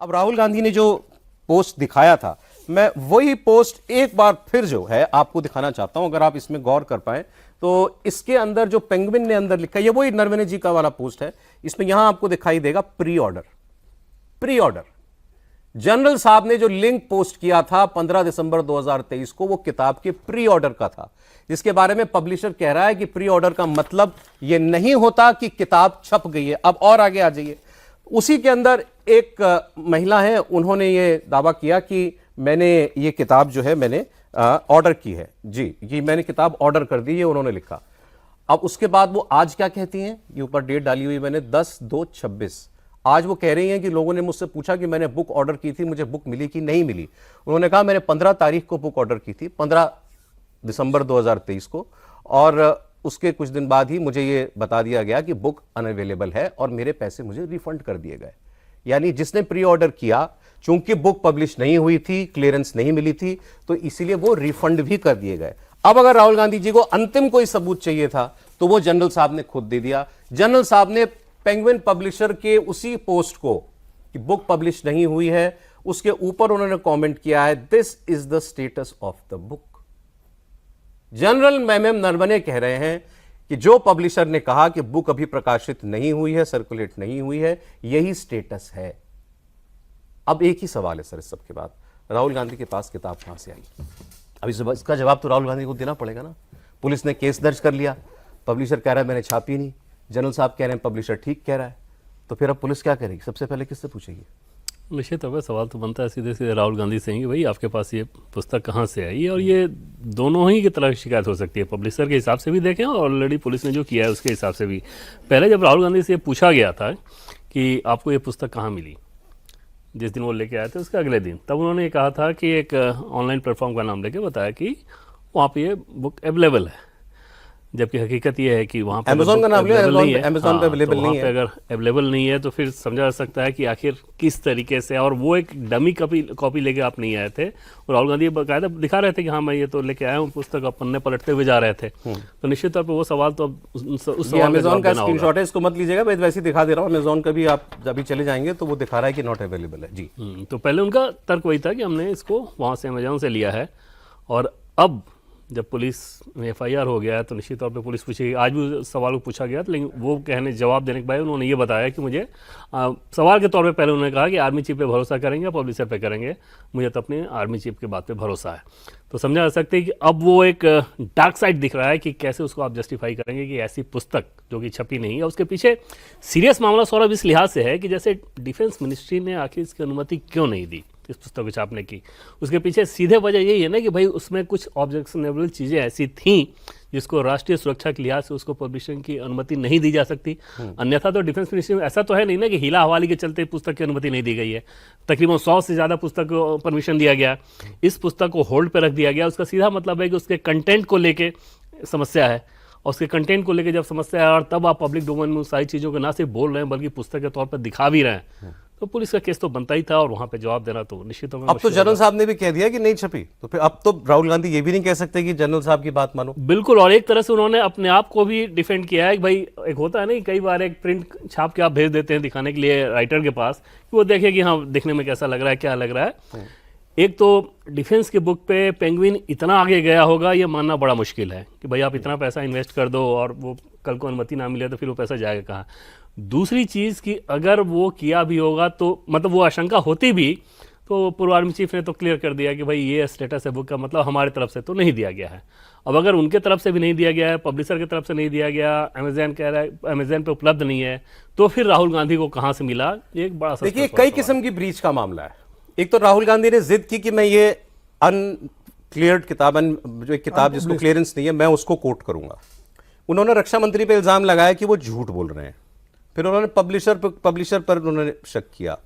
अब राहुल गांधी ने जो पोस्ट दिखाया था, मैं वही पोस्ट एक बार फिर जो है आपको दिखाना चाहता हूं, अगर आप इसमें गौर कर पाए तो इसके अंदर जो पेंगुइन ने अंदर लिखा, ये वही नरवणे जी का वाला पोस्ट है। इसमें यहां आपको दिखाई देगा pre order. Pre order general साहब ने जो लिंक पोस्ट किया था 15 दिसंबर 2023 को, वो किताब के प्री ऑर्डर का था, जिसके बारे में पब्लिशर कह रहा है कि प्री ऑर्डर का मतलब यह नहीं होता कि किताब छप गई है। अब और आगे आ जाइए, उसी के अंदर एक महिला है, उन्होंने ये दावा किया कि मैंने ये किताब जो है मैंने ऑर्डर की है जी, ये मैंने किताब ऑर्डर कर दी है, उन्होंने लिखा। अब उसके बाद वो आज क्या कहती हैं, ये ऊपर डेट डाली हुई मैंने 10/2/26। आज वो कह रही हैं कि लोगों ने मुझसे पूछा कि मैंने बुक ऑर्डर की थी, मुझे बुक मिली कि नहीं मिली। उन्होंने कहा मैंने 15 तारीख को बुक ऑर्डर की थी, 15 दिसंबर 2023 को, और उसके कुछ दिन बाद ही मुझे ये बता दिया गया कि बुक अनअवेलेबल है और मेरे पैसे मुझे रिफंड कर दिए गए। यानी जिसने प्री ऑर्डर किया, चूंकि बुक पब्लिश नहीं हुई थी, क्लियरेंस नहीं मिली थी, तो इसीलिए वो रिफंड भी कर दिए गए। अब अगर राहुल गांधी जी को अंतिम कोई सबूत चाहिए था तो वो जनरल साहब ने खुद दे दिया। जनरल साहब ने पेंगुइन पब्लिशर के उसी पोस्ट को कि बुक पब्लिश नहीं हुई है, उसके ऊपर उन्होंने कमेंट किया है, this is the status of the book. General M Naravane कह रहे हैं कि जो पब्लिशर ने कहा कि बुक अभी प्रकाशित नहीं हुई है, सर्कुलेट नहीं हुई है, यही स्टेटस है। अब एक ही सवाल है सर, इस सब के बाद राहुल गांधी के पास किताब कहां से आई? अब इसका जवाब तो राहुल गांधी को देना पड़ेगा ना। पुलिस ने केस दर्ज कर लिया, पब्लिशर कह रहा है मैंने छापी नहीं, जनरल साहब कह रहे हैं पब्लिशर ठीक कह रहा है, तो फिर अब पुलिस क्या करेगी? सबसे पहले किससे पूछेगी? निश्चित तौर पर सवाल तो बनता है सीधे सीधे राहुल गांधी से ही, भाई आपके पास ये पुस्तक कहाँ से आई, और ये दोनों ही की तरह शिकायत हो सकती है। पब्लिशर के हिसाब से भी देखें और ऑलरेडी पुलिस ने जो किया है उसके हिसाब से भी। पहले जब राहुल गांधी से ये पूछा गया था कि आपको ये पुस्तक कहाँ मिली, जिस दिन वो लेके आए थे उसके अगले दिन, तब उन्होंने कहा था कि एक ऑनलाइन प्लेटफॉर्म का नाम लेके बताया कि वहाँ पे ये बुक अवेलेबल है, जबकि हकीकत ये है कि वहाँ पे अमेज़न का नाम लिया, अमेज़न पे अवेलेबल नहीं है। अगर अवेलेबल नहीं है तो फिर समझा जा सकता है कि आखिर किस तरीके से, और वो एक डमी कॉपी लेके आप नहीं आए थे, और राहुल गांधी बकायदा दिखा रहे थे कि हाँ मैं ये तो लेके आया हूँ पुस्तक, अब पन्ने पलटते हुए जा रहे थे। तो निश्चित तौर पर वो सवाल तो अब उस सवाल अमेज़न का स्क्रीनशॉट है, इसको मत लीजिएगा, मैं वैसे ही दिखा दे रहा हूँ। अमेज़न का भी आप अभी चले जाएंगे तो वो दिखा रहा है कि नॉट अवेलेबल है जी। तो पहले उनका तर्क वही था कि हमने इसको वहाँ से अमेज़न से लिया है, और अब जब पुलिस में FIR हो गया है तो निश्चित तौर पे पुलिस पूछेगी। आज भी सवाल को पूछा गया था, लेकिन वो जवाब देने के बाद उन्होंने ये बताया कि मुझे सवाल के तौर पे पहले उन्होंने कहा कि आर्मी चीफ पे भरोसा करेंगे, पब्लिशर पे करेंगे, मुझे तो अपने आर्मी चीफ के बात पे भरोसा है। तो समझा जा सकता है कि अब वो एक डार्क साइड दिख रहा है कि कैसे उसको आप जस्टिफाई करेंगे कि ऐसी पुस्तक जो कि छपी नहीं है। उसके पीछे सीरियस मामला सौरभ इस लिहाज से है कि जैसे डिफेंस मिनिस्ट्री ने आखिर इसकी अनुमति क्यों नहीं दी इस पुस्तक को छापने की, उसके पीछे सीधे वजह यही है ना कि भाई उसमें कुछ ऑब्जेक्शनेबल चीज़ें ऐसी थीं जिसको राष्ट्रीय सुरक्षा के लिहाज से उसको पब्लिशिंग की अनुमति नहीं दी जा सकती। अन्यथा तो डिफेंस मिनिस्ट्री में ऐसा तो है नहीं ना कि हिला हवाली के चलते पुस्तक की अनुमति नहीं दी गई है। तकरीबन 100 से ज़्यादा पुस्तक को परमिशन दिया गया, इस पुस्तक को होल्ड पर रख दिया गया। उसका सीधा मतलब है कि उसके कंटेंट को लेके समस्या है, और उसके कंटेंट को लेके जब समस्या है और तब आप पब्लिक डोमेन में उन सारी चीज़ों को ना सिर्फ बोल रहे हैं बल्कि पुस्तक के तौर पर दिखा भी रहे हैं, तो पुलिस का केस तो बनता ही था और वहां पे जवाब देना तो निश्चित होगा। अब तो जनरल साहब ने भी कह दिया कि नहीं छपी, तो फिर अब तो राहुल गांधी ये भी नहीं कह सकते कि जनरल साहब की बात मानो। बिल्कुल, और एक तरह से उन्होंने अपने आप को भी डिफेंड किया है कि भाई एक होता है ना, कई बार एक प्रिंट छाप के आप भेज देते हैं दिखाने के लिए राइटर के पास कि वो देखे कि हाँ दिखने में कैसा लग रहा है, क्या लग रहा है। एक तो डिफेंस की बुक पे पेंगुइन इतना आगे गया होगा ये मानना बड़ा मुश्किल है कि भाई आप इतना पैसा इन्वेस्ट कर दो और वो कल को अनुमति ना मिले तो फिर वो पैसा जाएगा कहाँ। दूसरी चीज़ कि अगर वो किया भी होगा तो मतलब वो आशंका होती भी तो पूर्व आर्मी चीफ ने तो क्लियर कर दिया कि भाई ये स्टेटस है बुक का, मतलब हमारी तरफ से तो नहीं दिया गया है। अब अगर उनके तरफ से भी नहीं दिया गया है, पब्लिशर की तरफ से नहीं दिया गया, अमेज़न कह रहा है अमेज़न पे उपलब्ध नहीं है, तो फिर राहुल गांधी को कहाँ से मिला? एक बड़ा देखिए कई किस्म की ब्रीच का मामला है। एक तो राहुल गांधी ने जिद की कि मैं ये अनक्लियर्ड किताब, जो एक किताब जिसको क्लियरेंस नहीं है, मैं उसको कोट करूंगा। उन्होंने रक्षा मंत्री पे इल्जाम लगाया कि वो झूठ बोल रहे हैं। फिर उन्होंने पब्लिशर पर उन्होंने शक किया।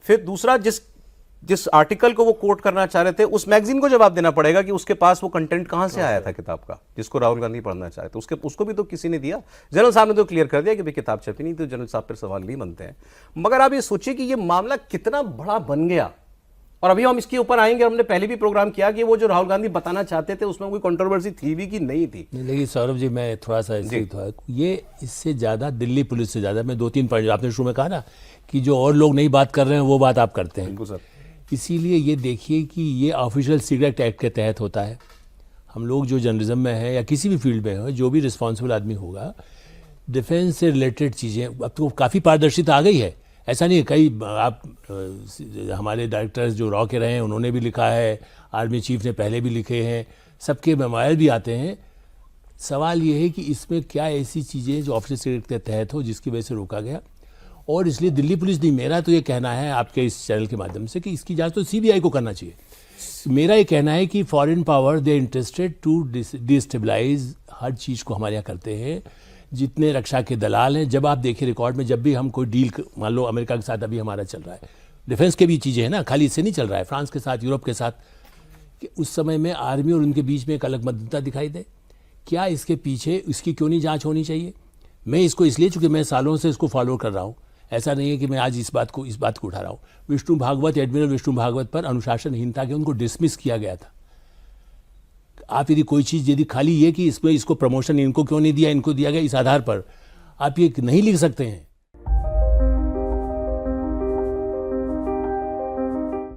फिर दूसरा, जिस आर्टिकल को वो कोट करना चाह रहे थे उस मैगजीन को जवाब देना पड़ेगा कि उसके पास वो कंटेंट कहां से आया था किताब का, जिसको राहुल गांधी पढ़ना चाहे थे। उसको भी तो किसी ने दिया। जनरल साहब ने तो क्लियर कर दिया कि भाई किताब छपी नहीं, तो जनरल साहब पर सवाल नहीं बनते हैं। मगर आप ये सोचिए कि ये मामला कितना बड़ा बन गया और अभी हम इसके ऊपर आएंगे। हमने पहले भी प्रोग्राम किया कि वो जो राहुल गांधी बताना चाहते थे उसमें कोई कंट्रोवर्सी थी भी कि नहीं थी। नहीं, लेकिन सौरभ जी मैं थोड़ा सा ये इससे ज़्यादा दिल्ली पुलिस से ज़्यादा, मैं 2-3 पॉइंट आपने शुरू में कहा ना कि जो और लोग नहीं बात कर रहे हैं वो बात आप करते हैं। बिल्कुल सर। इसीलिए ये देखिए कि ये ऑफिशियल सीक्रेट एक्ट के तहत होता है। हम लोग जो जर्नलिज्म में है या किसी भी फील्ड में हो, जो भी रिस्पॉन्सिबल आदमी होगा, डिफेंस से रिलेटेड चीज़ें अब तो काफ़ी पारदर्शिता आ गई है। ऐसा नहीं है, कई आप हमारे डायरेक्टर्स जो रॉ के रहे हैं उन्होंने भी लिखा है, आर्मी चीफ ने पहले भी लिखे हैं, सबके मेमोयर भी आते हैं। सवाल ये है कि इसमें क्या ऐसी चीज़ें जो ऑफिशियल सीक्रेट के तहत हो जिसकी वजह से रोका गया, और इसलिए दिल्ली पुलिस नहीं, मेरा तो ये कहना है आपके इस चैनल के माध्यम से कि इसकी जांच तो सीबीआई को करना चाहिए। मेरा ये कहना है कि foreign power they interested to destabilise हर चीज़ को हमारे यहाँ करते हैं, जितने रक्षा के दलाल हैं। जब आप देखिए रिकॉर्ड में, जब भी हम कोई डील, मान लो अमेरिका के साथ अभी हमारा चल रहा है, डिफेंस के भी चीज़ें हैं ना, खाली इससे नहीं चल रहा है, फ्रांस के साथ, यूरोप के साथ, कि उस समय में आर्मी और उनके बीच में एक अलग मतभेदता दिखाई दे। क्या इसके पीछे इसकी क्यों नहीं जांच होनी चाहिए? मैं इसको इसलिए, चूंकि मैं सालों से इसको फॉलो कर रहा हूँ, ऐसा नहीं है कि मैं आज इस बात को उठा रहा हूँ। विष्णु भागवत, एडमिरल विष्णु भागवत पर अनुशासनहीनता के उनको डिसमिस किया गया था। आप यदि कोई चीज़ यदि खाली ये कि इसमें इसको प्रमोशन इनको क्यों नहीं दिया, इनको दिया गया, इस आधार पर आप ये नहीं लिख सकते हैं